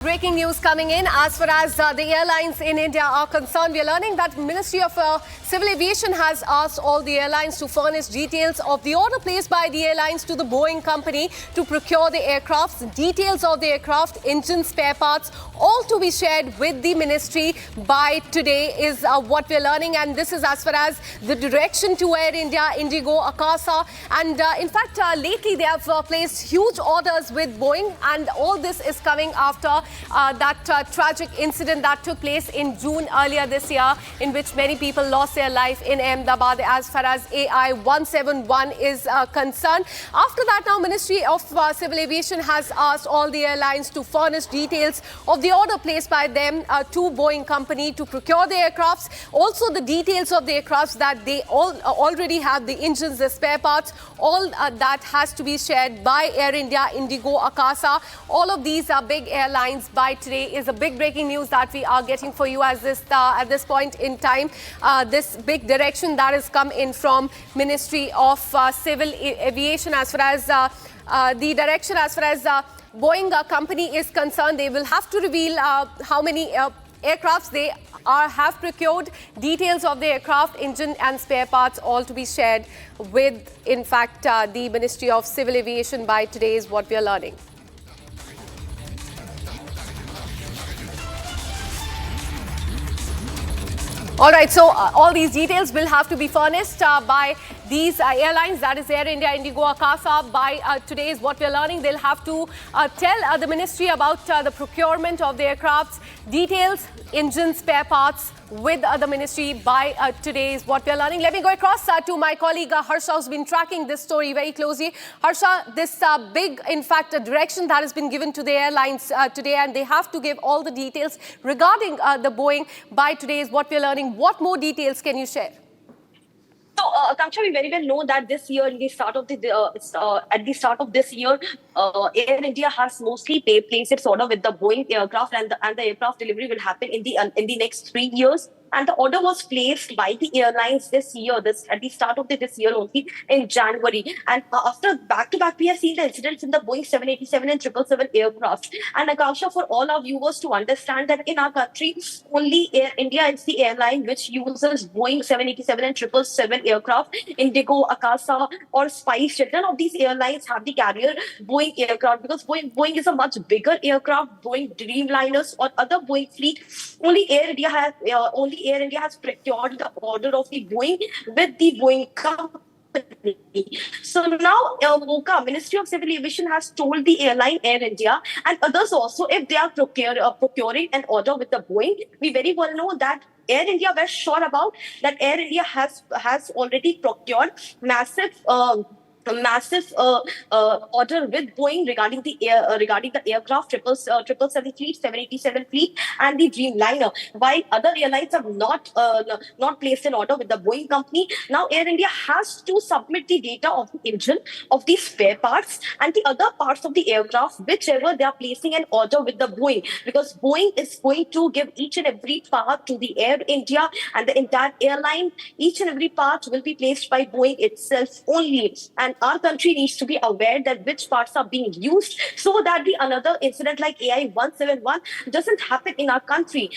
Breaking news coming in as far as the airlines in India are concerned. We are learning that Ministry of Civil Aviation has asked all the airlines to furnish details of the order placed by the airlines to the Boeing company to procure the aircrafts, details of the aircraft, engine spare parts, all to be shared with the ministry by today is what we are learning. And this is as far as the direction to Air India, Indigo, Akasa. And in fact, lately they have placed huge orders with Boeing, and all this is coming after that tragic incident that took place in June earlier this year, in which many people lost their life in Ahmedabad as far as AI 171 is concerned. After that, now Ministry of Civil Aviation has asked all the airlines to furnish details of the order placed by them to Boeing company to procure the aircrafts, also the details of the aircrafts that they already have, the engines, the spare parts, all that has to be shared by Air India, Indigo, Akasa. All of these are big airlines. By today is a big breaking news that we are getting for you as this at this point in time. This big direction that has come in from Ministry of Civil Aviation as far as the direction as far as Boeing company is concerned. They will have to reveal how many aircrafts they have procured, details of the aircraft, engine and spare parts, all to be shared with, in fact, the Ministry of Civil Aviation by today is what we are learning. All right, so all these details will have to be furnished by these airlines, that is Air India, Indigo, Akasa. By today is what we're learning. They'll have to tell the ministry about the procurement of the aircrafts, details, engine, spare parts with the ministry by today is what we're learning. Let me go across to my colleague Harsha, who's been tracking this story very closely. Harsha, this big, in fact, direction that has been given to the airlines today, and they have to give all the details regarding the Boeing by today is what we're learning. What more details can you share? So, Akanksha, we very well know that this year, at the start of this year, Air India has mostly placed its order with the Boeing aircraft, and the aircraft delivery will happen in the next 3 years. And the order was placed by the airlines this year, at the start of this year only in January. And after back-to-back, we have seen the incidents in the Boeing 787 and 777 aircraft. And Akanksha, for all our viewers to understand that in our country, only Air India is the airline which uses Boeing 787 and 777 aircraft. Indigo, Akasa or SpiceJet, none of these airlines have the carrier Boeing aircraft, because Boeing is a much bigger aircraft. Boeing Dreamliners or other Boeing fleet, only Air India has procured the order of the Boeing with the Boeing company. So now, MOCA, Ministry of Civil Aviation, has told the airline Air India and others also, if they are procuring an order with the Boeing, we very well know that Air India were sure about that Air India has already procured massive order with Boeing regarding the aircraft 777 fleet, 787 fleet, and the Dreamliner. While other airlines have not placed an order with the Boeing company, now Air India has to submit the data of the engine, of the spare parts, and the other parts of the aircraft, whichever they are placing an order with the Boeing, because Boeing is going to give each and every part to the Air India and the entire airline. Each and every part will be placed by Boeing itself only, and our country needs to be aware that which parts are being used, so that another incident like AI 171 doesn't happen in our country.